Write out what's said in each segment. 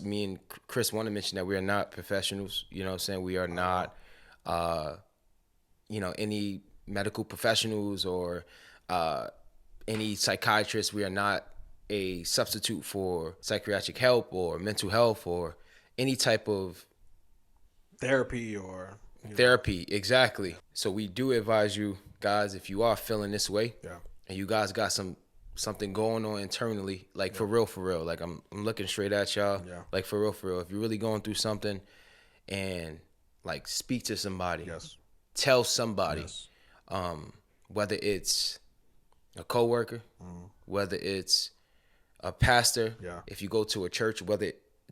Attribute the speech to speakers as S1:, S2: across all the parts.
S1: Me and Chris want to mention that we are not professionals. You know what I'm saying? We are not, any medical professionals or any psychiatrists. We are not a substitute for psychiatric help or mental health or any type of
S2: Therapy or
S1: therapy. Exactly. So we do advise you guys, if you are feeling this way
S2: yeah,
S1: and you guys got something going on internally, like for real, like I'm looking straight at y'all,
S2: Yeah.
S1: like for real, if you're really going through something, and like speak to somebody,
S2: yes,
S1: tell somebody,
S2: yes,
S1: whether it's a coworker, whether it's a pastor,
S2: yeah,
S1: if you go to a church,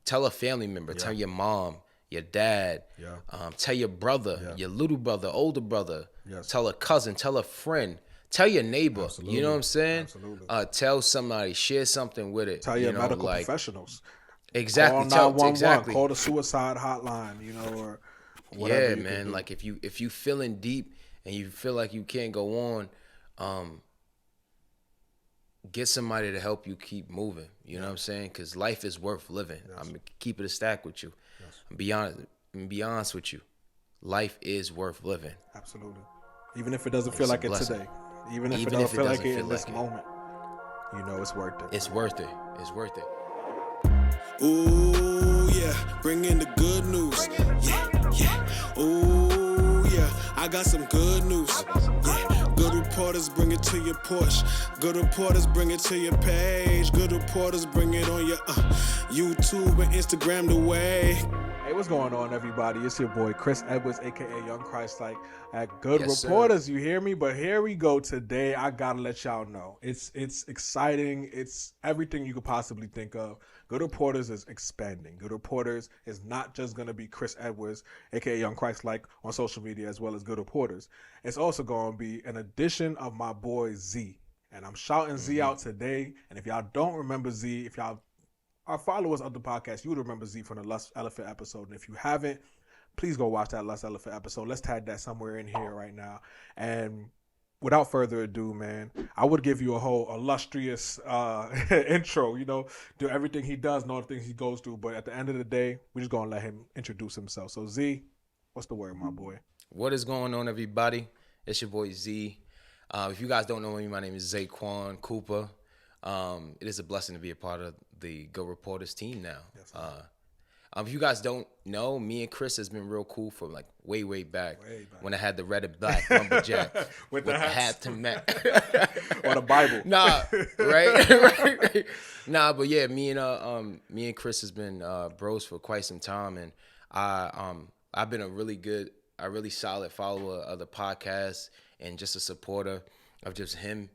S1: tell a family member,
S2: yeah,
S1: tell your mom, your dad,
S2: yeah,
S1: tell your brother,
S2: yeah,
S1: your little brother, older brother,
S2: yes,
S1: tell a cousin, tell a friend, tell your neighbor. You know what
S2: absolutely,
S1: I'm saying?
S2: absolutely.
S1: Tell somebody, share something with it.
S2: Tell
S1: You
S2: your
S1: know,
S2: medical
S1: like
S2: professionals. Call
S1: exactly. Tell
S2: 911.
S1: exactly.
S2: Call the suicide hotline. Or whatever
S1: Yeah,
S2: you could
S1: man.
S2: do.
S1: Like if you feeling deep and you feel like you can't go on, get somebody to help you keep moving. You know what I'm saying? Because life is worth living.
S2: Yes.
S1: I'm gonna keep it a stack with you.
S2: Yes,
S1: Be honest with you. Life is worth living.
S2: absolutely. Even if it doesn't
S1: And
S2: feel
S1: it's a
S2: like it
S1: blessing.
S2: today, even if it
S1: Even
S2: don't
S1: if it
S2: feel like
S1: doesn't
S2: it
S1: feel
S2: in this
S1: like it,
S2: moment, it's worth it.
S1: it's worth it. It's worth it.
S3: Ooh, yeah, bring in the good news. Yeah, yeah. Ooh, yeah, I got some good news. Yeah, good reporters bring it to your Porsche. Good reporters bring it to your page. Good reporters bring it on your YouTube and Instagram the way.
S2: Hey, what's going on, everybody? It's your boy Chris Edwards, aka Young Christ, like at Good
S1: Yes, sir.
S2: Reporters. You hear me? But here we go today. I gotta let y'all know it's exciting. It's everything you could possibly think of. Good Reporters is expanding. Good Reporters is not just gonna be Chris Edwards, aka Young Christ, like on social media, as well as Good Reporters. It's also gonna be an addition of my boy Z. And I'm shouting Z out today. And if y'all don't remember Z, if y'all our followers of the podcast, you would remember Z from the Lust Elephant episode. And if you haven't, please go watch that Lust Elephant episode. Let's tag that somewhere in here right now. And without further ado, man, I would give you a whole illustrious intro, do everything he does and all the things he goes through. But at the end of the day, we're just going to let him introduce himself. So, Z, what's the word, my boy?
S1: What is going on, everybody? It's your boy Z. If you guys don't know me, my name is Zaquane Cooper. It is a blessing to be a part of the Go Reporters team now.
S2: Yes,
S1: if you guys don't know, me and Chris has been real cool from like way back,
S2: Way back.
S1: when I had the red and black lumberjack
S2: With
S1: the
S2: the hats.
S1: hat to match.
S2: Or the Bible.
S1: Nah, right? Nah, but yeah, me and Chris has been bros for quite some time, and I've been a really solid follower of the podcast and just a supporter of just him.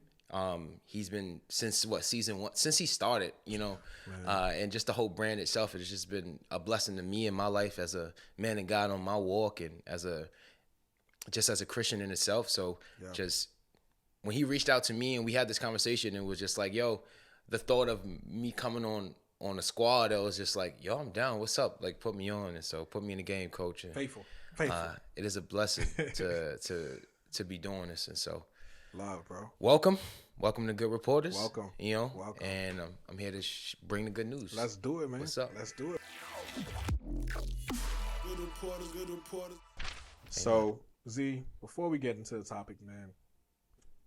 S1: He's been since season 1, since he started, and just the whole brand itself has just been a blessing to me in my life as a man of God on my walk and as a Christian in itself. So just when he reached out to me and we had this conversation, it was just like, yo, the thought of me coming on a squad, it was just like, yo, I'm down. What's up? Like, put me on. And so put me in the game, coach. And,
S2: Faithful.
S1: it is a blessing to be doing this. And so
S2: Love, bro.
S1: welcome to Good Reporters.
S2: Welcome. Welcome.
S1: And I'm here to bring the good news.
S2: Let's do it, man.
S1: What's up?
S2: Let's do it.
S3: Good reporters, good reporters.
S2: So, Z, before we get into the topic, man,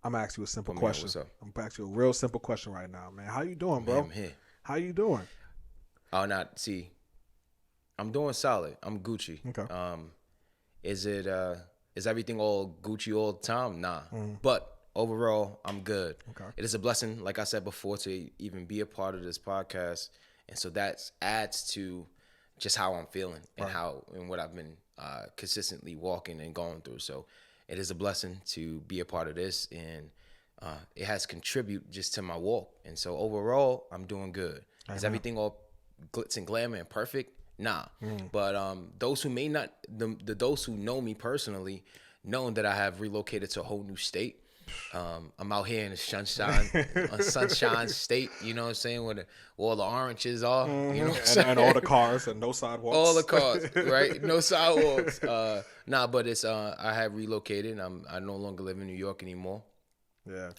S2: I'm gonna ask you a simple
S1: Man,
S2: question.
S1: what's up?
S2: I'm gonna ask you a real simple question right now, man. How you doing, bro?
S1: I'm here.
S2: How you doing?
S1: I'm doing solid. I'm Gucci.
S2: Okay.
S1: Is everything all Gucci all the time? Nah. But overall, I'm good.
S2: Okay.
S1: It is a blessing, like I said before, to even be a part of this podcast. And so that adds to just how I'm feeling and what I've been consistently walking and going through. So it is a blessing to be a part of this, and it has contributed just to my walk. And so overall, I'm doing good. Is everything all glitz and glamour and perfect? Nah. But those who may not, those who know me personally, know that I have relocated to a whole new state. I'm out here in the sunshine state, you know what I'm saying, where all the oranges are, you know what I'm saying?
S2: And all the cars and no sidewalks.
S1: All the cars, right? No sidewalks. But it's I have relocated. I no longer live in New York anymore.
S2: Yeah.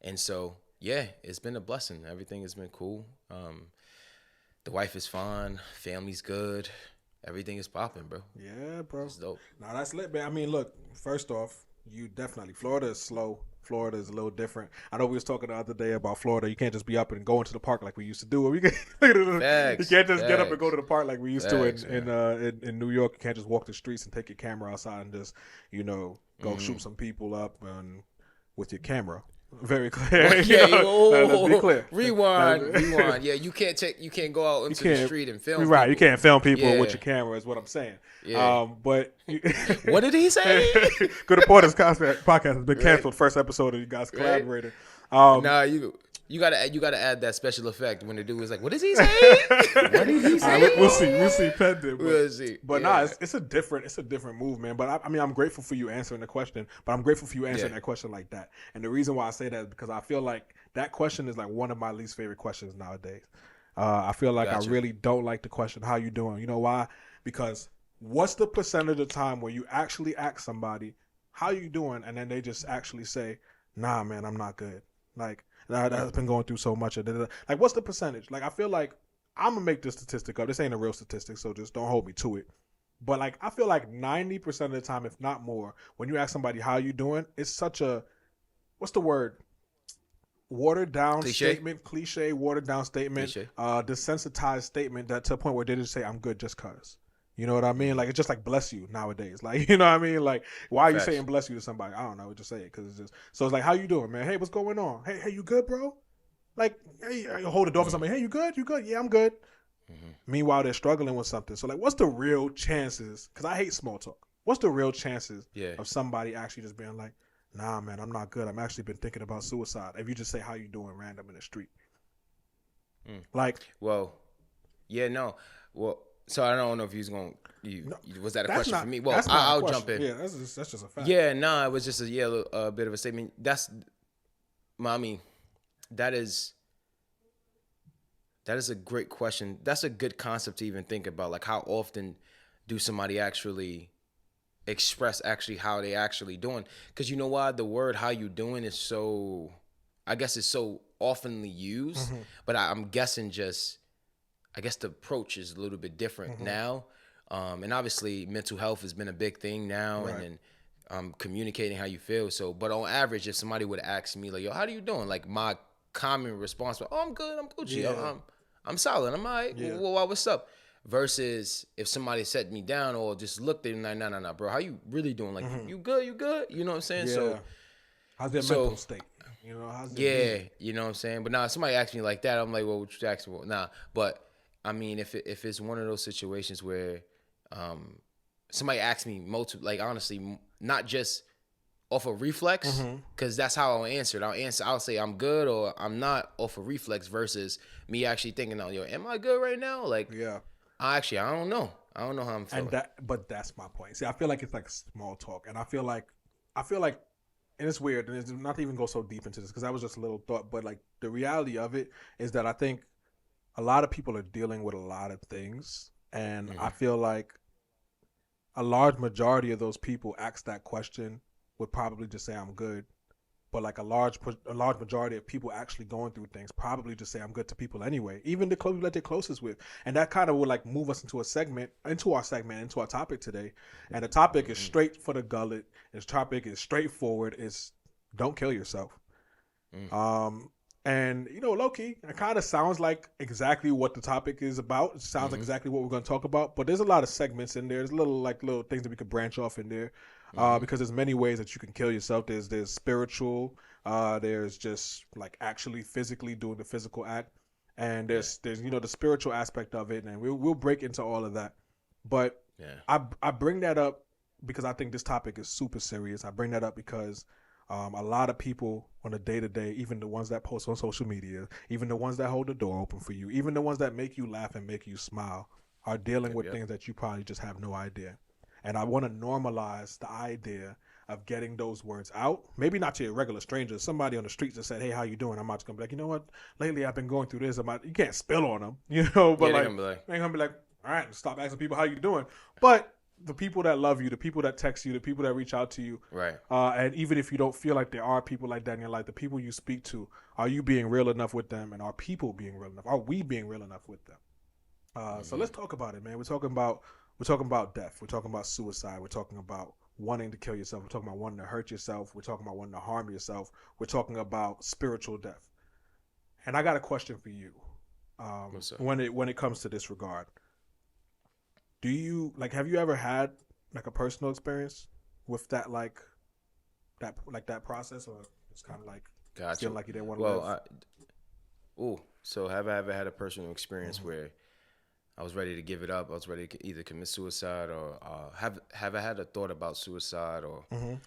S1: And so yeah, it's been a blessing. Everything has been cool. The wife is fine. Family's good. Everything is popping, bro.
S2: Yeah, bro.
S1: It's dope.
S2: Nah, that's lit, man. I mean, look, first off, you definitely Florida is slow. Florida is a little different. I know we was talking the other day about Florida. You can't just be up and go into the park like we used to do. You can't just get up and go to the park like we used to in New York. You can't just walk the streets and take your camera outside and just go shoot some people up with your camera. Very clear.
S1: Let's
S2: be clear.
S1: Rewind. Yeah, you can't go out into the street and film.
S2: Right,
S1: people.
S2: You can't film people with your camera. Is what I'm saying.
S1: Yeah.
S2: But
S1: what did he say?
S2: Good Reporters podcast has been canceled. First episode of you guys collaborating.
S1: Nah, you gotta add that special effect when the dude was like, "What does he say? What did he say?"
S2: We'll see. Pending.
S1: We'll see.
S2: But it's a different move, man. But I mean, I'm grateful for you answering the question. But I'm grateful for you answering that question like that. And the reason why I say that is because I feel like that question is like one of my least favorite questions nowadays. I feel like I really don't like the question, "How you doing?" You know why? Because what's the percentage of the time where you actually ask somebody, "How you doing?" and then they just actually say, "Nah, man, I'm not good." Like, I've been going through so much. Like, what's the percentage? Like, I feel like I'm going to make this statistic up. This ain't a real statistic, so just don't hold me to it. But, like, I feel like 90% of the time, if not more, when you ask somebody, how you doing, it's such a, what's the word? Watered down statement, cliche, watered down statement, desensitized statement that to a point where they just say, "I'm good just cause." You know what I mean? Like, it's just like "bless you" nowadays. Like, you know what I mean? Like, why are you saying "bless you" to somebody? I don't know. Just say it because it's just so. It's like, "How you doing, man? Hey, what's going on? Hey, you good, bro?" Like, hey, you hold the door for somebody. "Hey, you good? You good? Yeah, I'm good." Meanwhile, they're struggling with something. So, like, what's the real chances? Because I hate small talk. What's the real chances of somebody actually just being like, "Nah, man, I'm not good. I'm actually been thinking about suicide." If you just say "how you doing" random in the street, like,
S1: So I don't know if he's going. Was that a question for me? Well, I'll jump in.
S2: Yeah, that's just a fact.
S1: Yeah, it was just a bit of a statement. Mommy, that is a great question. That's a good concept to even think about. Like, how often do somebody actually express how they actually doing? Because you know why? The word "how you doing" is so, I guess it's so oftenly used. But I'm guessing I guess the approach is a little bit different now. And obviously mental health has been a big thing now, right. And then communicating how you feel. So, but on average, if somebody would ask me like, "Yo, how are you doing?" Like, my common response was, "Oh, I'm good. I'm Gucci. Yeah. I'm solid. I'm all right. Yeah. Well, what's up?" Versus if somebody set me down or just looked at me like, "No, bro, how you really doing? Like, you good? You good?" You know what I'm saying? Yeah. So,
S2: how's their mental state? You know,
S1: you know what I'm saying? But if somebody asks me like that, I'm like, "Well, what you asking for?" Nah, but I mean, if it's one of those situations where somebody asks me like, honestly, not just off of reflex, because that's how I'll answer it. I'll say I'm good or I'm not off of reflex versus me actually thinking, "Oh, yo, am I good right now?" Like, I don't know. I don't know how I'm feeling.
S2: But that's my point. See, I feel like it's like small talk, and I feel like, and it's weird, and it's not to even go so deep into this because that was just a little thought. But like, the reality of it is that I think a lot of people are dealing with a lot of things, and I feel like a large majority of those people ask that question would probably just say I'm good, but like a large majority of people actually going through things probably just say I'm good to people anyway, even the people that they're closest with, and that kind of would like move us into our topic today, and the topic is straight for the gullet. This topic is straightforward. It's don't kill yourself. And, you know, low-key, it kind of sounds like exactly what the topic is about. It sounds like exactly what we're going to talk about. But there's a lot of segments in there. There's little things that we could branch off in there because there's many ways that you can kill yourself. There's spiritual. There's just, like, actually physically doing the physical act. And there's you know, the spiritual aspect of it. And we'll break into all of that. But I bring that up because I think this topic is super serious. I bring that up because a lot of people on a day-to-day, even the ones that post on social media, even the ones that hold the door open for you, even the ones that make you laugh and make you smile, are dealing with things that you probably just have no idea. And I want to normalize the idea of getting those words out. Maybe not to a regular stranger, somebody on the street that said, "Hey, how you doing?" I'm not just going to be like, "You know what? Lately I've been going through this." You can't spill on them, you know, but they're going to be like, "All right, stop asking people how you doing." But the people that love you, the people that text you, the people that reach out to you,
S1: right?
S2: And even if you don't feel like there are people like that in your life, the people you speak to, are you being real enough with them? And are people being real enough? Are we being real enough with them? So let's talk about it, man. We're talking about death. We're talking about suicide. We're talking about wanting to kill yourself. We're talking about wanting to hurt yourself. We're talking about wanting to harm yourself. We're talking about spiritual death. And I got a question for you.
S1: What's up?
S2: When it comes to this regard, do you have you ever had like a personal experience with that that process, or it's kind of like
S1: Gotcha.
S2: feeling like you didn't want to
S1: Well,
S2: live?
S1: so have I ever had a personal experience where I was ready to give it up? I was ready to either commit suicide or have I had a thought about suicide or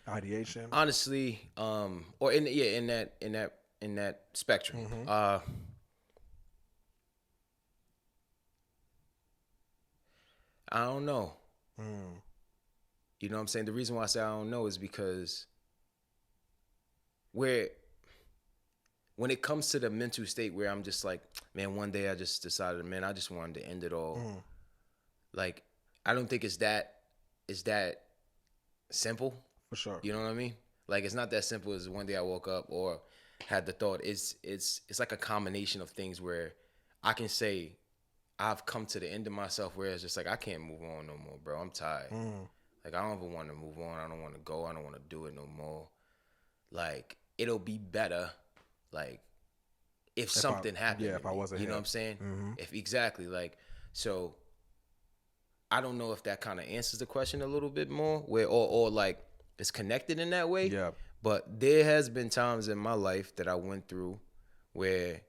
S2: Ideation.
S1: honestly, or in that spectrum. I don't know. You know what I'm saying? The reason why I say I don't know is because when it comes to the mental state where I'm just like, man, one day I just decided, man, I just wanted to end it all. Like, I don't think it's that simple.
S2: For sure.
S1: You know what I mean? Like, it's not that simple as one day I woke up or had the thought. It's like a combination of things where I can say I've come to the end of myself where it's just like I can't move on no more, bro. I'm tired. Like, I don't even want to move on. I don't want to go. I don't want to do it no more. Like, it'll be better, like, if something happened.
S2: Yeah, if I wasn't
S1: you know
S2: here.
S1: what I'm saying? If exactly, like, so I don't know if that kind of answers the question a little bit more, where or like it's connected in that way.
S2: Yeah.
S1: But there has been times in my life that I went through where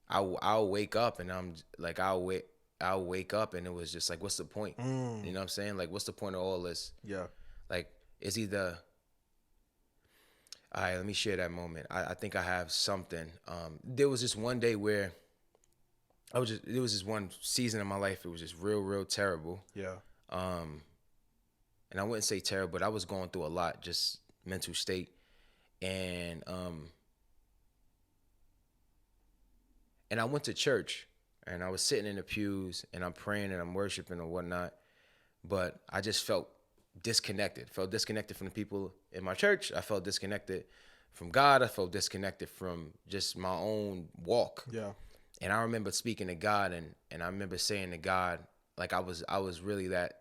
S1: I'll wake up and I'm like I'll wake up and it was just like, what's the point? You know what I'm saying? Like, what's the point of all this?
S2: Yeah.
S1: Like, it's either. All right, let me share that moment. I think I have something. There was just one day where there was this one season in my life. It was just real terrible.
S2: Yeah.
S1: And I wouldn't say terrible, but I was going through a lot, just mental state. And I went to church and I was sitting in the pews and I'm praying and I'm worshiping and whatnot. But I just felt disconnected from the people in my church. I felt disconnected from God. I felt disconnected from just my own walk.
S2: Yeah.
S1: And I remember speaking to God and I remember saying to God, like I was really that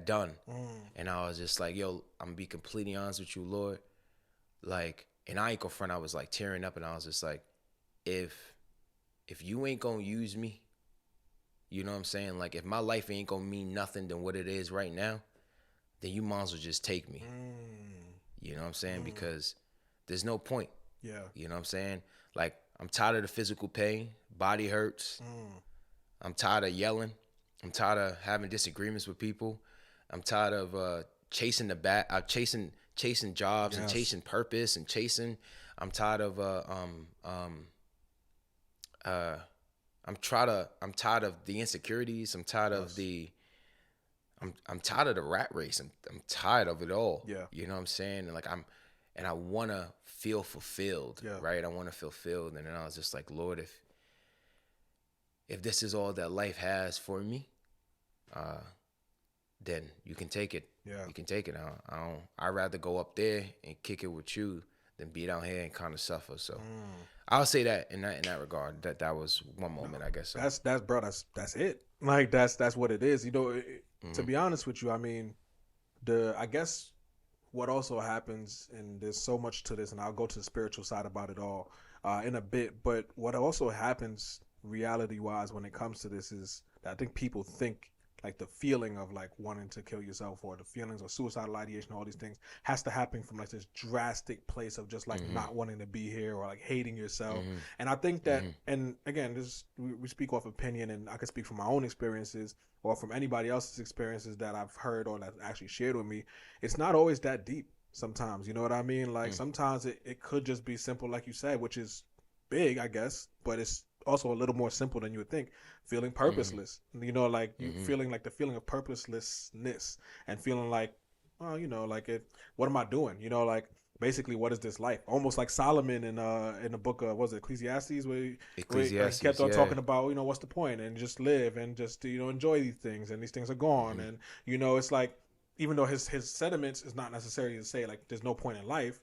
S1: done. And I was just like, yo, I'm gonna be completely honest with you, Lord. Like, and I ain't gonna front, I was like tearing up and I was just like, if you ain't gonna use me, you know what I'm saying? Like, if my life ain't gonna mean nothing than what it is right now, then you might as well just take me. You know what I'm saying? Because there's no point.
S2: Yeah.
S1: You know what I'm saying? Like, I'm tired of the physical pain. Body hurts. I'm tired of yelling. I'm tired of having disagreements with people. I'm tired of chasing chasing jobs and chasing purpose and chasing. I'm tired of I'm tired of the insecurities. I'm tired of I'm tired of the rat race. I'm tired of it all.
S2: Yeah.
S1: You know what I'm saying? And like I wanna feel fulfilled.
S2: Yeah.
S1: Right? I wanna feel filled. And then I was just like, Lord, if this is all that life has for me, then you can take it.
S2: Yeah.
S1: You can take it. I'd rather go up there and kick it with you than be down here and kind of suffer. So I'll say that in that regard. That was one moment, I guess. So.
S2: That's it. Like that's what it is. You know, to be honest with you, I mean, I guess what also happens, and there's so much to this, and I'll go to the spiritual side about it all in a bit. But what also happens, reality-wise, when it comes to this, is that I think people think like the feeling of like wanting to kill yourself or the feelings of suicidal ideation, all these things has to happen from like this drastic place of just like not wanting to be here or like hating yourself. And I think that, and again, we speak off opinion, and I can speak from my own experiences or from anybody else's experiences that I've heard or that actually shared with me. It's not always that deep sometimes, you know what I mean? Like sometimes it could just be simple, like you said, which is big, I guess, but it's also a little more simple than you would think. Feeling purposeless, you know, like you feeling like the feeling of purposelessness and feeling like, oh, you know, like what am I doing? You know, like basically, what is this life? Almost like Solomon in the book of, what was it, Ecclesiastes, where he kept on talking about, you know, what's the point, and just live and just, you know, enjoy these things, and these things are gone. And, you know, it's like, even though his sentiments is not necessarily to say like there's no point in life,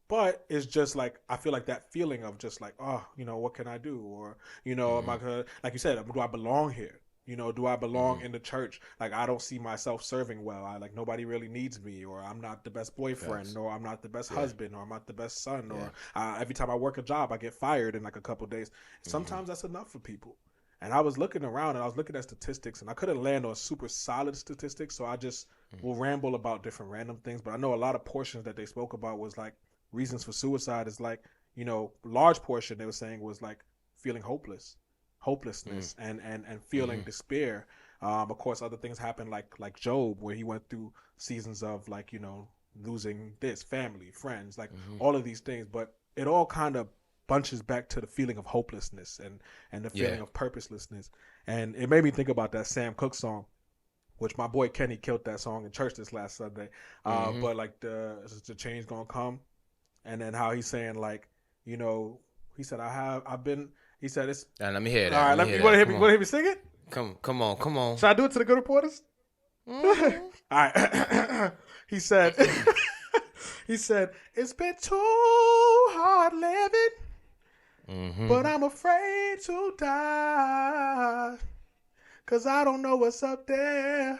S2: but it's just like, I feel like that feeling of just like, oh, you know, what can I do? Or, you know, am I gonna, like you said, do I belong here? You know, do I belong in the church? Like, I don't see myself serving well. I like nobody really needs me, or I'm not the best boyfriend,
S1: Facts.
S2: or I'm not the best
S1: Yeah.
S2: husband, or I'm not the best son,
S1: Yeah.
S2: or every time I work a job, I get fired in like a couple days. Sometimes that's enough for people. And I was looking around and I was looking at statistics, and I couldn't land on super solid statistics, so I just will ramble about different random things. But I know a lot of portions that they spoke about was like reasons for suicide is like, you know, large portion they were saying was like feeling hopelessness, and feeling despair. Of course, other things happen like Job, where he went through seasons of like, you know, losing this family, friends, like all of these things. But it all kind of bunches back to the feeling of hopelessness and the feeling of purposelessness. And it made me think about that Sam Cooke song, which my boy Kenny killed that song in church this last Sunday. But like the change gonna come, and then how he's saying like, you know, he said I've been. He said it's.
S1: All right, let me hear that.
S2: All right, you want to hear me sing it?
S1: Come on.
S2: Should I do it to the Good Reporters? All right. He said, it's been too hard living, but I'm afraid to die, 'cause I don't know what's up there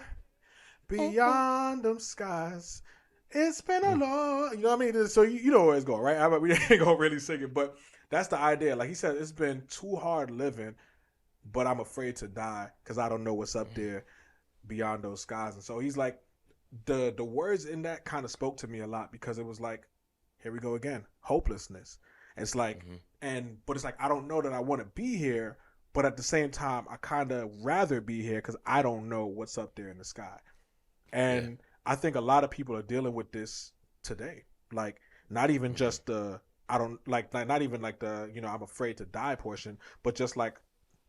S2: beyond them skies. It's been a long, you know what I mean? So you know where it's going, right? We ain't gonna really sing it, but that's the idea. Like he said, it's been too hard living, but I'm afraid to die because I don't know what's up there beyond those skies. And so he's like, the words in that kind of spoke to me a lot, because it was like, here we go again, hopelessness. It's like, but it's like, I don't know that I want to be here, but at the same time, I kind of rather be here because I don't know what's up there in the sky. And I think a lot of people are dealing with this today. Like, not even just the, I don't like not even like the, you know, I'm afraid to die portion, but just like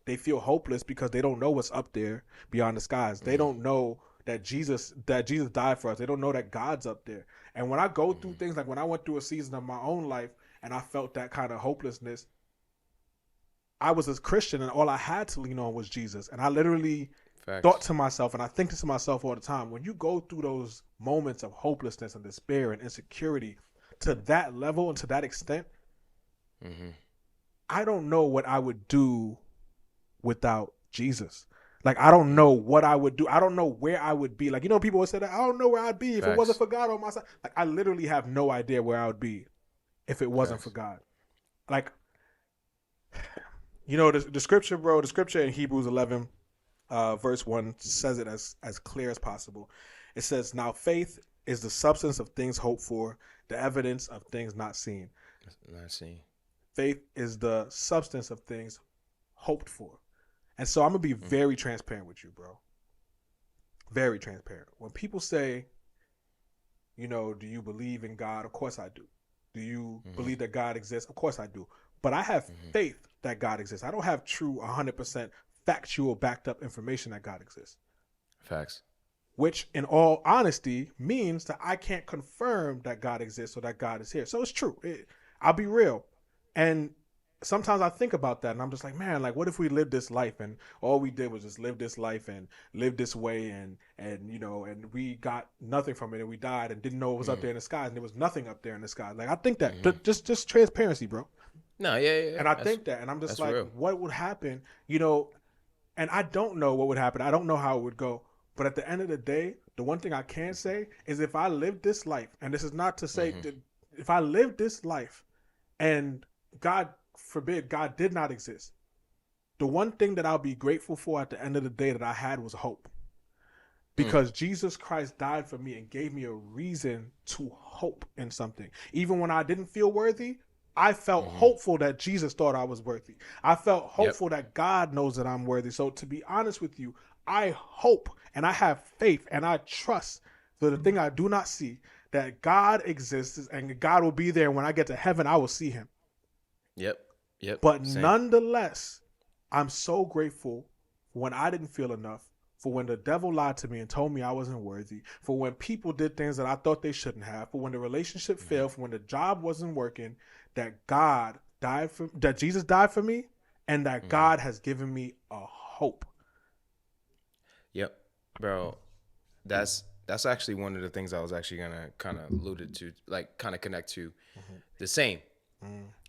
S2: they feel hopeless because they don't know what's up there beyond the skies. They don't know that Jesus died for us. They don't know that God's up there. And when I go through things, like when I went through a season of my own life and I felt that kind of hopelessness, I was a Christian and all I had to lean on was Jesus. And I literally thought to myself, and I think this to myself all the time, when you go through those moments of hopelessness and despair and insecurity to that level and to that extent, I don't know what I would do without Jesus. Like, I don't know what I would do. I don't know where I would be. Like, you know, people would say that, I don't know where I'd be if it wasn't for God on my side. Like, I literally have no idea where I would be if it wasn't for God. Like, you know, the scripture, bro, the scripture in Hebrews 11, verse 1 says it as clear as possible. It says, now faith is the substance of things hoped for, the evidence of things not seen.
S1: Not seen.
S2: Faith is the substance of things hoped for. And so I'm going to be very transparent with you, bro. Very transparent. When people say, you know, do you believe in God? Of course I do. Do you believe that God exists? Of course I do. But I have faith that God exists. I don't have true 100% factual backed up information that God exists.
S1: Facts.
S2: Which, in all honesty, means that I can't confirm that God exists or that God is here. So it's true. I'll be real. And sometimes I think about that and I'm just like, man, like, what if we lived this life and all we did was just live this life and live this way and you know, and we got nothing from it and we died and didn't know it was up there in the sky and there was nothing up there in the sky. Like, I think that just transparency, bro.
S1: No, yeah.
S2: And I think that, and I'm just like,
S1: real.
S2: what would happen, you know, and I don't know what would happen. I don't know how it would go. But at the end of the day, the one thing I can say is if I live this life, and this is not to say that if I live this life and God forbid God did not exist, the one thing that I'll be grateful for at the end of the day that I had was hope. Because Jesus Christ died for me and gave me a reason to hope in something. Even when I didn't feel worthy, I felt hopeful that Jesus thought I was worthy. I felt hopeful that God knows that I'm worthy. So to be honest with you, I hope and I have faith and I trust for the thing I do not see, that God exists and God will be there. When I get to heaven, I will see him.
S1: Yep.
S2: But nonetheless, I'm so grateful for when I didn't feel enough, for when the devil lied to me and told me I wasn't worthy, for when people did things that I thought they shouldn't have, for when the relationship failed, for when the job wasn't working, that Jesus died for me, and that God has given me a hope.
S1: Yep, bro. That's actually one of the things I was actually gonna kind of alluded to, like kind of connect to. The same.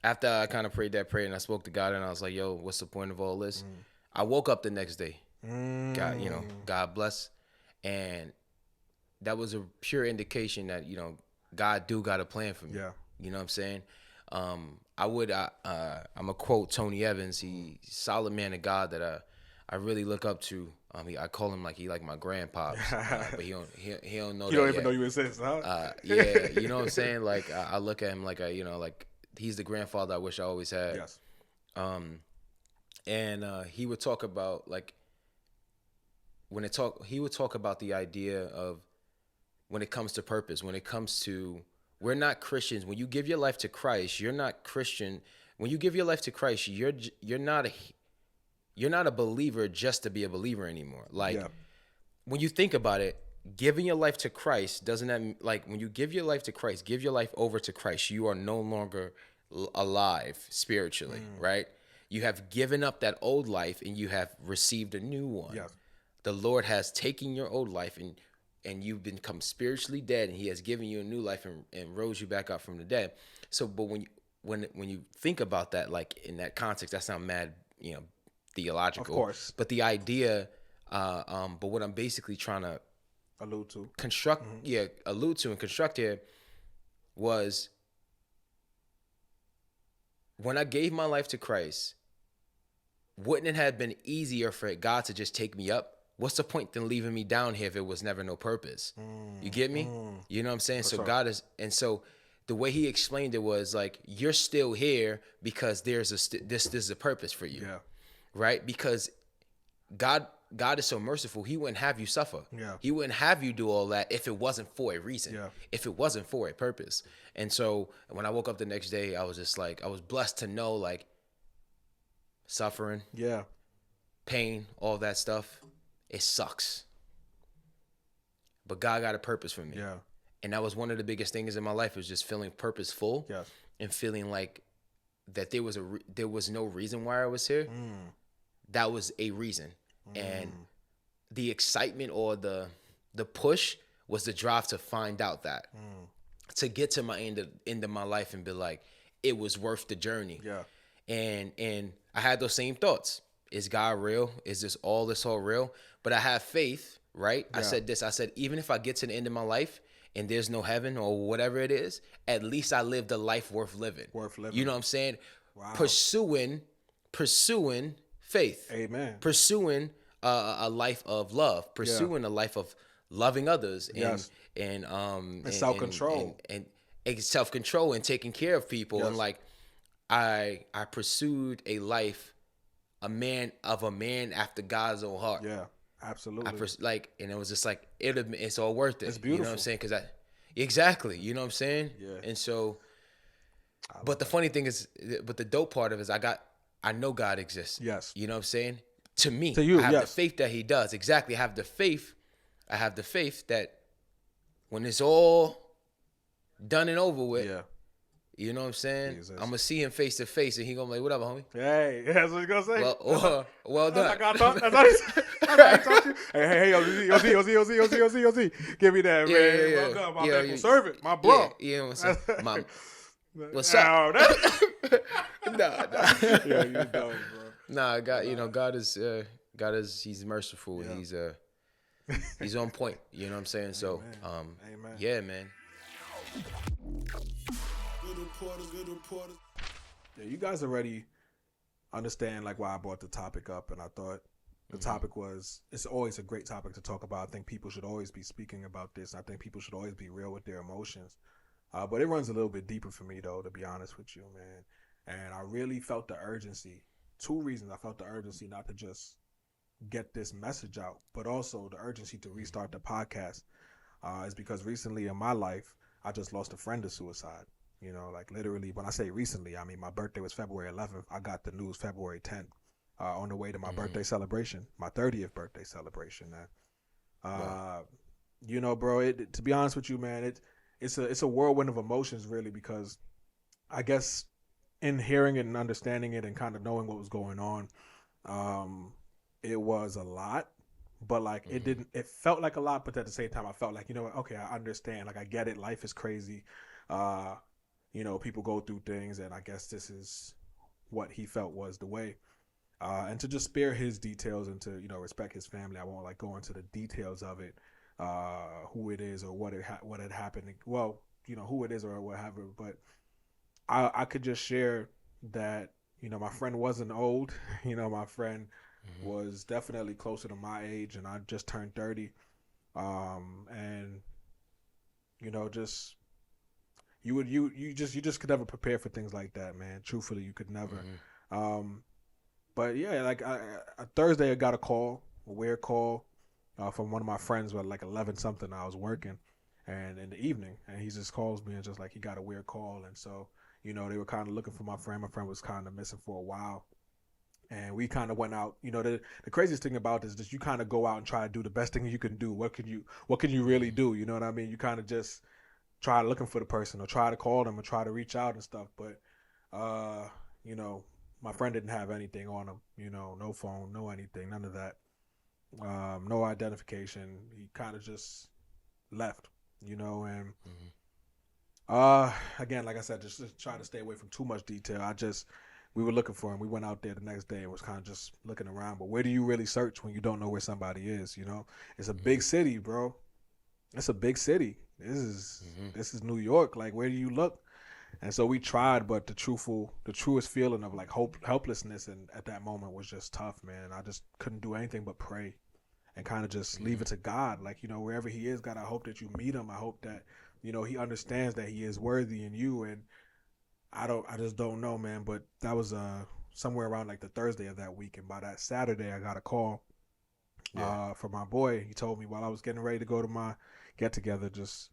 S1: After I kind of prayed that prayer and I spoke to God and I was like, yo, what's the point of all this? I woke up the next day God, God bless. And that was a pure indication that, God do got a plan for me.
S2: Yeah.
S1: You know what I'm saying? I'm a quote Tony Evans. He's a solid man of God that I really look up to. I call him like my grandpops, but he don't know
S2: You
S1: that
S2: don't even
S1: yet.
S2: know you exist, huh?
S1: Yeah, you know what I'm saying? Like I look at him like like he's the grandfather I wish I always had.
S2: Yes.
S1: And he would talk about like he would talk about the idea of when it comes to purpose, when it comes to we're not Christians. When you give your life to Christ, you're not Christian. When you give your life to Christ, you're not a believer just to be a believer anymore. Like when you think about it, giving your life to Christ doesn't that like when you give your life to Christ, give your life over to Christ, you are no longer alive spiritually, right? You have given up that old life and you have received a new one.
S2: Yes.
S1: The Lord has taken your old life and you've become spiritually dead, and he has given you a new life and rose you back up from the dead. So, but when you think about that, like in that context, that sounds mad, theological.
S2: Of course.
S1: But the idea, but what I'm basically trying to
S2: allude to
S1: and construct here was when I gave my life to Christ, wouldn't it have been easier for God to just take me up? What's the point in leaving me down here if it was never no purpose? You get me? You know what I'm saying? So God is, and so the way he explained it was like, you're still here because there's this is a purpose for you.
S2: Yeah.
S1: Right? Because God is so merciful. He wouldn't have you suffer.
S2: Yeah.
S1: He wouldn't have you do all that if it wasn't for a reason.
S2: Yeah.
S1: If it wasn't for a purpose. And so when I woke up the next day, I was just like, I was blessed to know like suffering, pain, all that stuff. It sucks. But God got a purpose for me.
S2: Yeah.
S1: And that was one of the biggest things in my life, was just feeling purposeful.
S2: Yes.
S1: And feeling like that there was no reason why I was here. That was a reason. And the excitement or the push was the drive to find out that. To get to my end of my life and be like, it was worth the journey.
S2: Yeah.
S1: And I had those same thoughts. Is God real? Is this all real? But I have faith, right? Yeah. I said, even if I get to the end of my life and there's no heaven or whatever it is, at least I lived a life worth living. You know what I'm saying?
S2: Wow.
S1: Pursuing faith.
S2: Amen.
S1: Pursuing a life of love. Pursuing a life of loving others. And
S2: self-control.
S1: And self-control and taking care of people.
S2: Yes.
S1: And like, I pursued a life, a man after God's own heart.
S2: Yeah, absolutely.
S1: And it was just like, it's all worth it.
S2: It's beautiful.
S1: You know what I'm saying? Exactly. You know what I'm saying?
S2: Yeah.
S1: And so, but the funny thing is, but the dope part of it is I know God exists.
S2: Yes.
S1: You know what I'm saying? To me,
S2: to you,
S1: I have the faith that he does. Exactly. I have the faith that when it's all done and over with, you know what I'm saying?
S2: Jesus.
S1: I'm gonna see him face to face, and he gonna be like, "What up, homie?"
S2: Hey, that's what he's gonna say.
S1: Well done.
S2: I thought he talked to you. Hey, OZ. Give me that, man.
S1: Yeah.
S2: Welcome, my faithful servant, my bro.
S1: Yeah, you know what I'm saying? What's up? Nah.
S2: Yeah, you dumb, bro.
S1: Nah, God is he's merciful. Yeah. He's on point. You know what I'm saying? So,
S2: Amen.
S1: Yeah, man.
S3: Good reporters.
S2: Yeah, you guys already understand like why I brought the topic up, and I thought the topic was, it's always a great topic to talk about. I think people should always be speaking about this. I think people should always be real with their emotions. But it runs a little bit deeper for me though, to be honest with you, man. And I really felt the urgency. 2 reasons I felt the urgency not to just get this message out, but also the urgency to restart the podcast is because recently in my life, I just lost a friend to suicide. You know, like literally, when I say recently, I mean my birthday was February 11th. I got the news February 10th on the way to my birthday celebration, my 30th birthday celebration. You know, bro, to be honest with you, man, it's a whirlwind of emotions, really, because I guess in hearing it and understanding it and kind of knowing what was going on, it was a lot. But like it felt like a lot, but at the same time, I felt like, you know what, okay, I understand. Like I get it. Life is crazy. You know, people go through things, and I guess this is what he felt was the way. And to just spare his details and to respect his family, I won't like go into the details of it, who it is or what had happened. Well, who it is or whatever. But I could just share that my friend wasn't old. My friend was definitely closer to my age, and I just turned 30. And just you just could never prepare for things like that, man. Truthfully, you could never. But yeah, like Thursday, I got a weird call, from one of my friends at like 11 something. I was working, and in the evening, and he just calls me and just like he got a weird call, and so they were kind of looking for my friend. My friend was kind of missing for a while, and we kind of went out. The craziest thing about this is that you kind of go out and try to do the best thing you can do. What can you really do? You know what I mean? You kind of just try looking for the person or try to call them or try to reach out and stuff. But my friend didn't have anything on him. No phone, no anything, none of that. No identification. He kind of just left. And again, like I said, just try to stay away from too much detail. We were looking for him. We went out there the next day and was kind of just looking around. But where do you really search when you don't know where somebody is? It's a big city, bro. It's a big city. This is New York. Like, where do you look? And so we tried, but the truest feeling of like helplessness and at that moment was just tough, man. I just couldn't do anything but pray and kind of just leave it to God. Like, wherever he is, God, I hope that you meet him. I hope that, he understands that he is worthy in you. And I just don't know, man. But that was somewhere around like the Thursday of that week. And by that Saturday, I got a call from my boy. He told me while I was getting ready to go to my get together, just,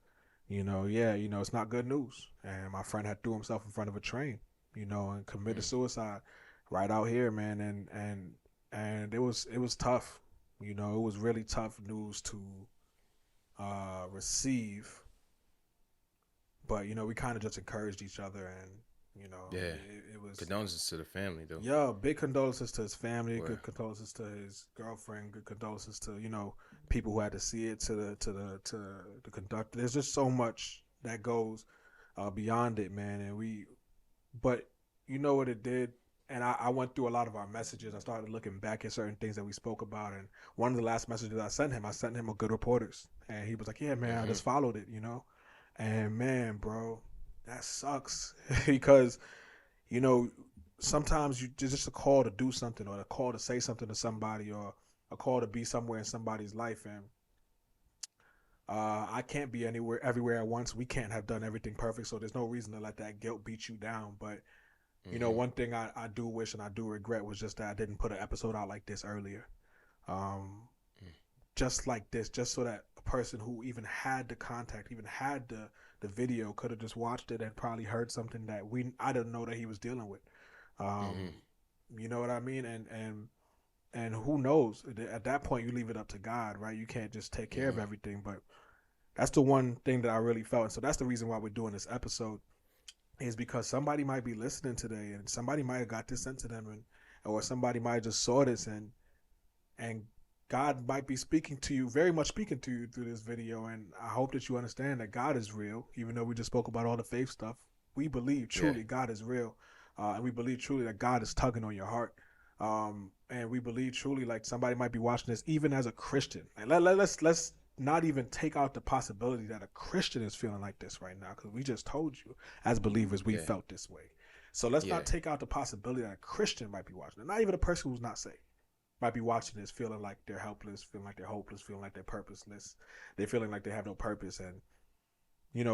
S2: it's not good news. And my friend had threw himself in front of a train, and committed suicide right out here, man. And it was tough. It was really tough news to receive. But, we kind of just encouraged each other, and, it was...
S1: Condolences to the family, though.
S2: Yeah, big condolences to his family, good condolences to his girlfriend, good condolences to, people who had to see it, to the conductor. There's just so much that goes beyond it, man. But you know what it did? And I went through a lot of our messages. I started looking back at certain things that we spoke about. And one of the last messages I sent him a Good Reporters. And he was like, yeah, man, I just followed it, And man, bro, that sucks because, sometimes you just a call to do something or a call to say something to somebody or a call to be somewhere in somebody's life. And I can't be everywhere at once. We can't have done everything perfect. So there's no reason to let that guilt beat you down. But, one thing I do wish and I do regret was just that I didn't put an episode out like this earlier. Just like this, just so that a person who even had the contact, even had the video, could have just watched it and probably heard something that I didn't know that he was dealing with. You know what I mean? And who knows? At that point, you leave it up to God, right? You can't just take care of everything. But that's the one thing that I really felt. And so that's the reason why we're doing this episode, is because somebody might be listening today and somebody might have got this sent to them, or somebody might have just saw this and God might be speaking to you, very much speaking to you through this video. And I hope that you understand that God is real, even though we just spoke about all the faith stuff. We believe truly God is real. And we believe truly that God is tugging on your heart. And we believe truly like somebody might be watching this, even as a Christian. And let's not even take out the possibility that a Christian is feeling like this right now, because we just told you as believers we felt this way. So let's not take out the possibility that a Christian might be watching it. Not even a person who's not saved might be watching this, feeling like they're helpless, feeling like they're hopeless, feeling like they're purposeless. They're feeling like they have no purpose. And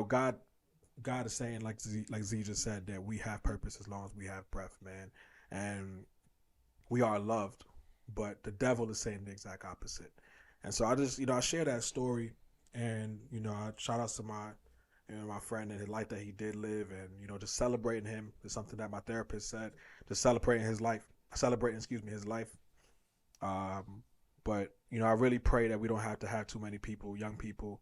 S2: God is saying, like Z just said, that we have purpose as long as we have breath, man. And we are loved, but the devil is saying the exact opposite. And so I just, I share that story, and, I shout out to my friend and the life that he did live, and, just celebrating him is something that my therapist said, just celebrating his life. But, I really pray that we don't have to have too many people, young people,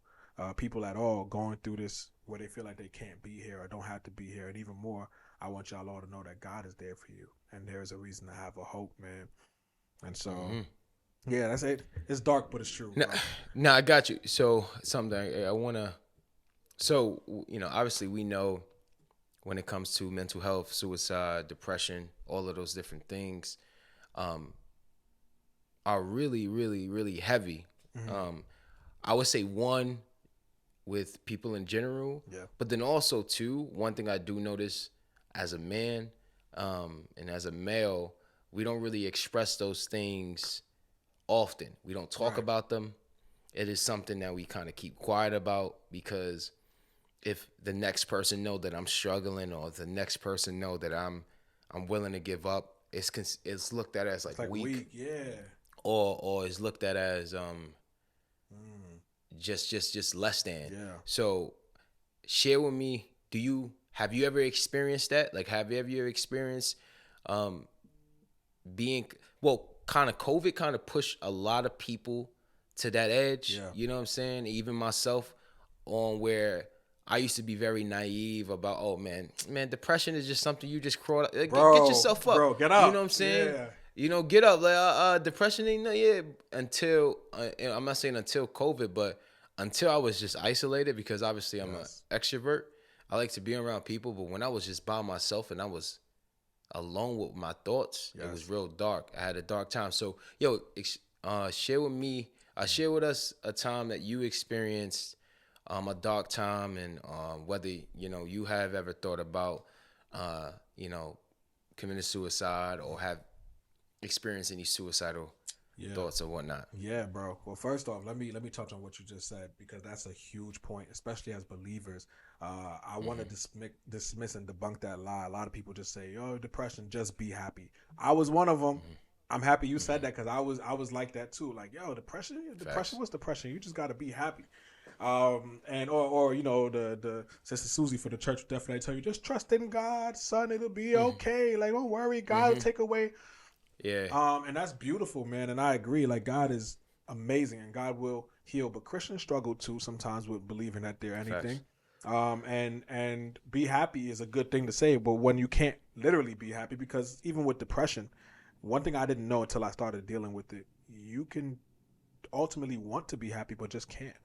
S2: people at all, going through this where they feel like they can't be here or don't have to be here. And even more, I want y'all all to know that God is there for you, and there is a reason to have a hope, man. And so, yeah, that's it. It's dark, but it's true.
S1: No, I got you. So something I want to, obviously we know when it comes to mental health, suicide, depression, all of those different things, um, are really, really, really heavy. I would say one with people in general,
S2: Yeah.
S1: but then also two. One thing I do notice as a man, and as a male, we don't really express those things often. We don't talk
S2: Right.
S1: about them. It is something that we kind of keep quiet about because if the next person know that I'm struggling, or if the next person know that I'm willing to give up, it's looked at as
S2: It's
S1: like
S2: like
S1: weak,
S2: weak. Yeah.
S1: or is looked at as just less than.
S2: Yeah.
S1: So share with me, have you ever experienced that? Like, have you ever experienced um being, well, kind of COVID kind of pushed a lot of people to that edge.
S2: Yeah.
S1: You know what I'm saying? Even myself, on where I used to be very naive about, oh man, depression is just something you just crawl. Get yourself up.
S2: Bro, get
S1: You
S2: up.
S1: know what I'm saying?
S2: Yeah.
S1: You know, get up. Like depression ain't no, yeah. Until and I'm not saying until COVID, but until I was just isolated, because obviously I'm
S2: Yes.
S1: an extrovert. I like to be around people, but when I was just by myself and I was alone with my thoughts, it was real dark. I had a dark time. So, yo, share with me, share with us a time that you experienced a dark time, and whether you have ever thought about you know committing suicide, or have experienced any suicidal thoughts or whatnot.
S2: Yeah, bro. Well, first off, let me touch on what you just said, because that's a huge point, especially as believers. I want to dismiss and debunk that lie. A lot of people just say, "Yo, depression, just be happy." I was one of them. I'm happy you said that, because I was like that too. Like, yo, depression. What's depression? You just got to be happy. And or the Sister Susie for the church will definitely tell you, just trust in God, son. It'll be okay. Like, don't worry, God will take away.
S1: Yeah.
S2: And that's beautiful, man. And I agree. Like, God is amazing, and God will heal. But Christians struggle too sometimes with believing that they're anything. And be happy is a good thing to say, but when you can't literally be happy, because even with depression, one thing I didn't know until I started dealing with it, you can ultimately want to be happy, but just can't.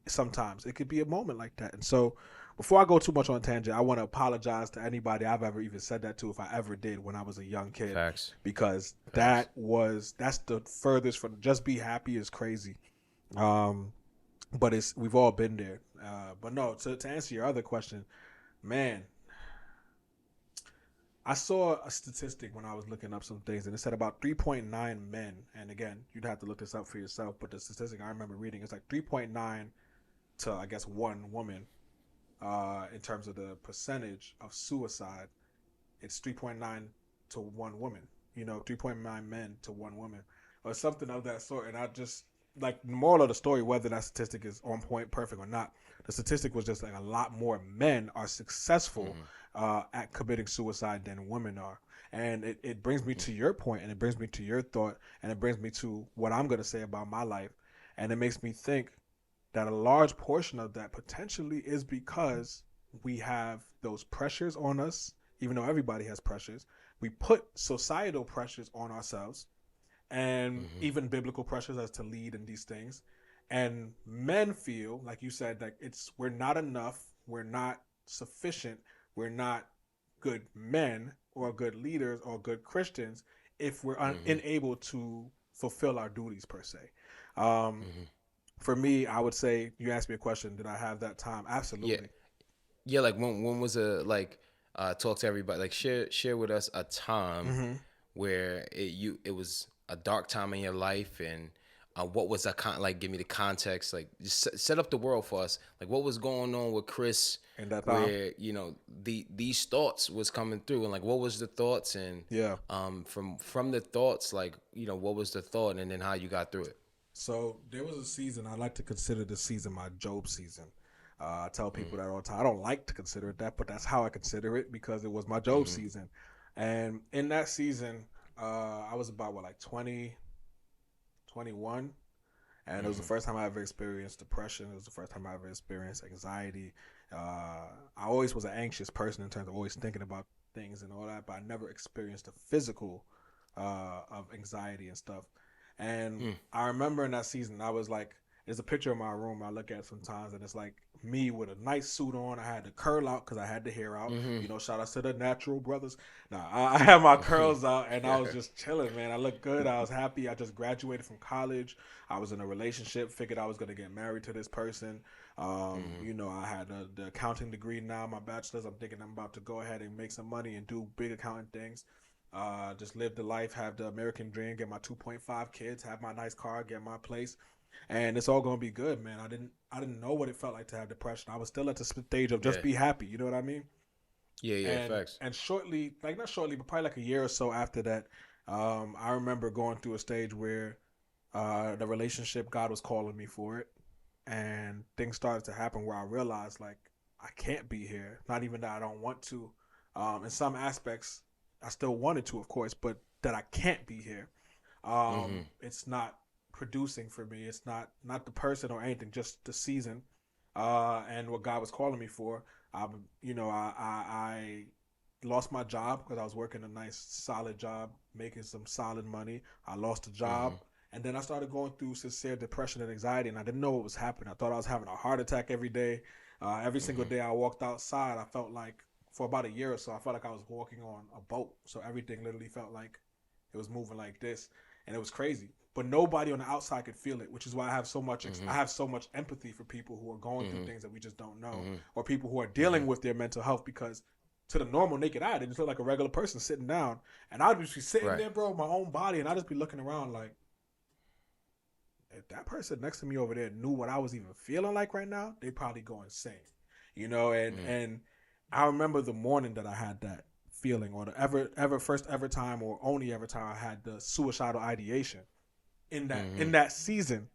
S2: Sometimes it could be a moment like that. And so, before I go too much on tangent, I want to apologize to anybody I've ever even said that to, if I ever did when I was a young kid.
S1: Facts.
S2: Because that's the furthest from just be happy is crazy. But we've all been there. But no, to answer your other question, man, I saw a statistic when I was looking up some things, and it said about 3.9 men. And again, you'd have to look this up for yourself, but the statistic I remember reading is like 3.9 to, I guess, one woman. In terms of the percentage of suicide, it's 3.9 to one woman. 3.9 men to one woman, or something of that sort. And I just, like, the moral of the story, whether that statistic is on point, perfect or not, the statistic was just like a lot more men are successful at committing suicide than women are. And it brings me to your point, and it brings me to your thought, and it brings me to what I'm going to say about my life. And it makes me think that a large portion of that potentially is because we have those pressures on us, even though everybody has pressures. We put societal pressures on ourselves, and even biblical pressures as to lead in these things. And men feel, like you said, that we're not enough, we're not sufficient, we're not good men or good leaders or good Christians if we're unable to fulfill our duties per se. For me, I would say, you asked me a question, did I have that time? Absolutely.
S1: Yeah, like when was talk to everybody, like share with us a time where it was a dark time in your life, and what was like, give me the context, like just set up the world for us, like what was going on with Chris
S2: and that time,
S1: where these thoughts was coming through, and like what was the thoughts, and from the thoughts, like what was the thought, and then how you got through it.
S2: So there was a season, I like to consider this season my Job season. I tell people that all the time. I don't like to consider it that, but that's how I consider it, because it was my Job season. And in that season, I was about, 20, 21. And it was the first time I ever experienced depression. It was the first time I ever experienced anxiety. I always was an anxious person in terms of always thinking about things and all that, but I never experienced the physical of anxiety and stuff. And I remember in that season, I was like, there's a picture in my room I look at sometimes, and it's like me with a nice suit on. I had the curl out because I had the hair out. You know, shout out to the natural brothers. Nah, I had my curls out, and I was just chilling, man. I looked good. I was happy. I just graduated from college. I was in a relationship. Figured I was gonna get married to this person. You know, I had the accounting degree now, my bachelor's. I'm thinking I'm about to go ahead and make some money and do big accounting things. Just live the life, have the American dream, get my 2.5 kids, have my nice car, get my place, and it's all gonna be good, man. I didn't know what it felt like to have depression. I was still at the stage of just be happy. You know what I mean?
S1: Yeah, facts.
S2: And shortly, like not shortly, but probably like a year or so after that, I remember going through a stage where the relationship, God was calling me for it, and things started to happen where I realized like I can't be here. Not even that I don't want to. In some aspects, I still wanted to, of course, but that I can't be here. It's not producing for me. It's not the person or anything, just the season, and what God was calling me for. I lost my job because I was working a nice solid job, making some solid money. I lost the job, and then I started going through sincere depression and anxiety, and I didn't know what was happening. I thought I was having a heart attack every day. Every single day I walked outside, I felt like for about a year or so, I felt like I was walking on a boat. So everything literally felt like it was moving like this, and it was crazy. But nobody on the outside could feel it, which is why I have so much. I have so much empathy for people who are going through things that we just don't know, or people who are dealing with their mental health. Because to the normal naked eye, they just look like a regular person sitting down, and I'd just be sitting there, bro, my own body, and I'd just be looking around like, if that person next to me over there knew what I was even feeling like right now, they'd probably go insane, you know. And I remember the morning that I had that feeling, or the first ever time, or only ever time I had the suicidal ideation in that season.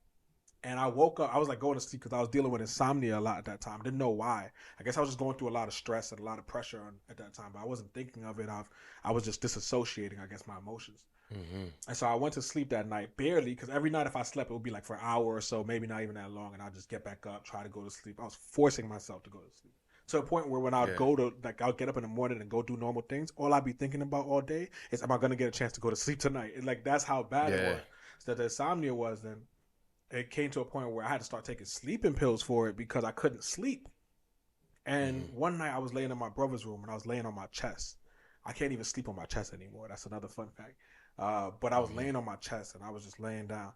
S2: And I woke up, I was like going to sleep because I was dealing with insomnia a lot at that time. Didn't know why. I guess I was just going through a lot of stress and a lot of pressure at that time, but I wasn't thinking of it. I was just disassociating, I guess, my emotions. And so I went to sleep that night, barely, because every night if I slept, it would be like for an hour or so, maybe not even that long, and I'd just get back up, try to go to sleep. I was forcing myself to go to sleep. To a point where when I'd go to, like, I'll get up in the morning and go do normal things, all I'd be thinking about all day is, am I going to get a chance to go to sleep tonight? And, like, that's how bad it was. So the insomnia was, then it came to a point where I had to start taking sleeping pills for it because I couldn't sleep. And one night I was laying in my brother's room and I was laying on my chest. I can't even sleep on my chest anymore. That's another fun fact. But I was laying on my chest and I was just laying down.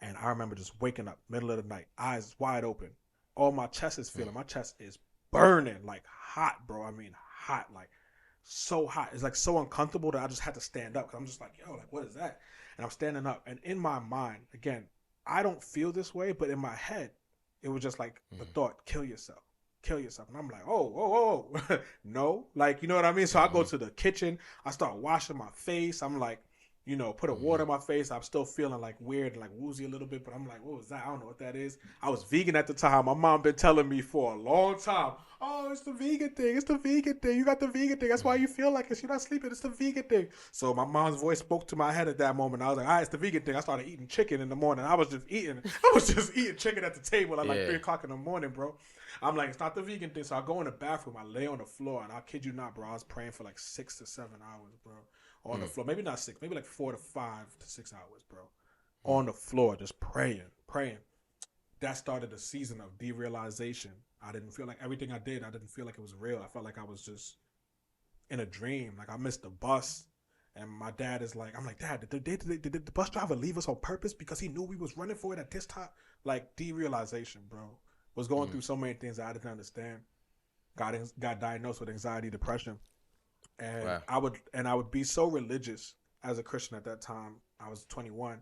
S2: And I remember just waking up middle of the night, eyes wide open. All my chest is feeling. My chest is burning, like hot, bro. I mean, hot, like so hot. It's like so uncomfortable that I just had to stand up because I'm just like, yo, like, what is that? And I'm standing up. And in my mind, again, I don't feel this way, but in my head, it was just like the thought, kill yourself. Kill yourself. And I'm like, oh. No. Like, you know what I mean? So I go to the kitchen. I start washing my face. I'm like, you know, put a water in my face. I'm still feeling like weird, like woozy a little bit, but I'm like, what was that? I don't know what that is. I was vegan at the time. My mom been telling me for a long time, oh, it's the vegan thing. It's the vegan thing. You got the vegan thing. That's why you feel like it. You're not sleeping. It's the vegan thing. So my mom's voice spoke to my head at that moment. I was like, all right, it's the vegan thing. I started eating chicken in the morning. I was just eating chicken at the table at like 3 o'clock in the morning, bro. I'm like, it's not the vegan thing. So I go in the bathroom. I lay on the floor, and I kid you not, bro, I was praying for like 6 to 7 hours, bro. On the floor, maybe not 6, maybe like 4 to 5 to 6 hours, bro. On the floor, just praying. That started a season of derealization. I didn't feel like everything I did, I didn't feel like it was real. I felt like I was just in a dream. Like I missed the bus, and my dad is like, I'm like, Dad, did the bus driver leave us on purpose because he knew we was running for it at this time? Like derealization, bro. Was going through so many things that I didn't understand. Got diagnosed with anxiety, depression. And I would be so religious as a Christian at that time. I was 21.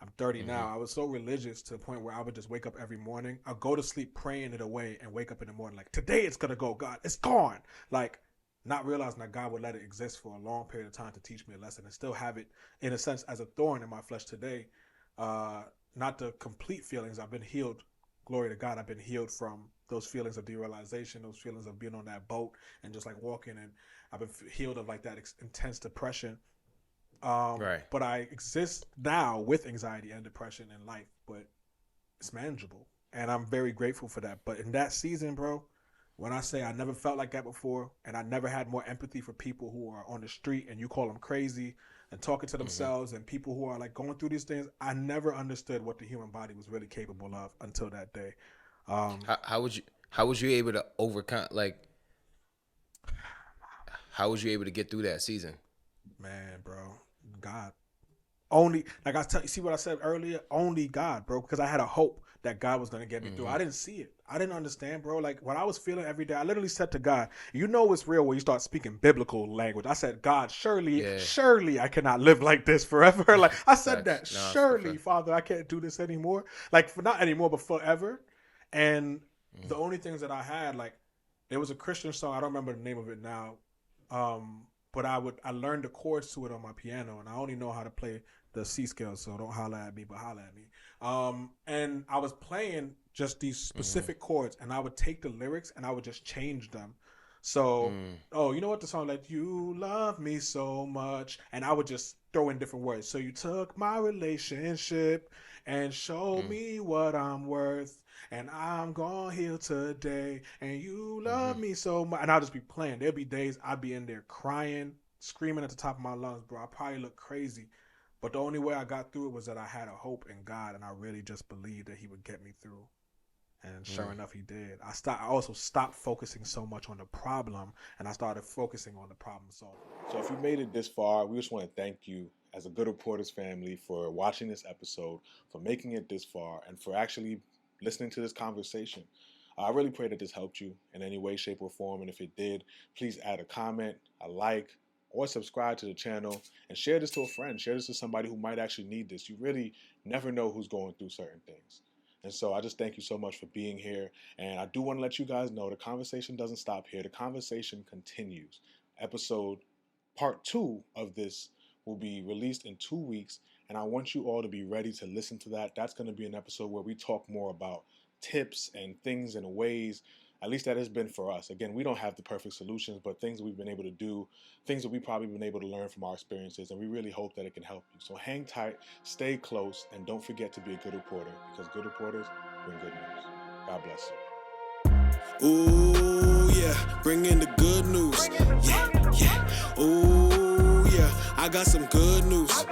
S2: I'm 30 now. I was so religious to the point where I would just wake up every morning. I'd go to sleep praying it away and wake up in the morning like, today it's going to go, God. It's gone. Like, not realizing that God would let it exist for a long period of time to teach me a lesson and still have it, in a sense, as a thorn in my flesh today. Not the complete feelings. I've been healed. Glory to God. I've been healed from those feelings of derealization, those feelings of being on that boat and just like walking, and I've been healed of like that intense depression. But I exist now with anxiety and depression in life, but it's manageable. And I'm very grateful for that. But in that season, bro, when I say I never felt like that before, and I never had more empathy for people who are on the street and you call them crazy, and talking to themselves and people who are like going through these things, I never understood what the human body was really capable of until that day.
S1: How was you able to overcome, like, how was you able to get through that season?
S2: Man, bro, God. Only, like see what I said earlier? Only God, bro, because I had a hope that God was going to get me through. I didn't see it. I didn't understand, bro. Like, what I was feeling every day, I literally said to God, you know it's real when you start speaking biblical language. I said, God, surely I cannot live like this forever. Like, I said that, surely, Father, I can't do this anymore. Like, not anymore, but forever. And the only things that I had, like, there was a Christian song. I don't remember the name of it now. But I learned the chords to it on my piano, and I only know how to play the C scale, so don't holler at me, but holler at me. And I was playing just these specific chords, and I would take the lyrics and I would just change them. So, you know what the song, like, you love me so much, and I would just throw in different words. So you took my relationship and showed me what I'm worth, and I'm gonna heal today, and you love me so much. And I'll just be playing. There'll be days I'd be in there crying, screaming at the top of my lungs, bro. I probably look crazy. But the only way I got through it was that I had a hope in God, and I really just believed that he would get me through. And sure enough, he did. I also stopped focusing so much on the problem, and I started focusing on the problem solving.
S4: So if you made it this far, we just want to thank you as a Good Reporters family for watching this episode, for making it this far, and for actually listening to this conversation. I really pray that this helped you in any way, shape, or form. And if it did, please add a comment, a like, or subscribe to the channel, and share this to a friend. Share this to somebody who might actually need this. You really never know who's going through certain things. And so I just thank you so much for being here. And I do want to let you guys know the conversation doesn't stop here. The conversation continues. Episode part 2 of this will be released in 2 weeks. And I want you all to be ready to listen to that. That's going to be an episode where we talk more about tips and things and ways, at least that has been for us. Again, we don't have the perfect solutions, but things we've been able to do, things that we've probably been able to learn from our experiences, and we really hope that it can help you. So hang tight, stay close, and don't forget to be a good reporter, because good reporters bring good news. God bless you.
S3: Ooh, yeah, bring in the good news. Yeah. Ooh, yeah, I got some good news.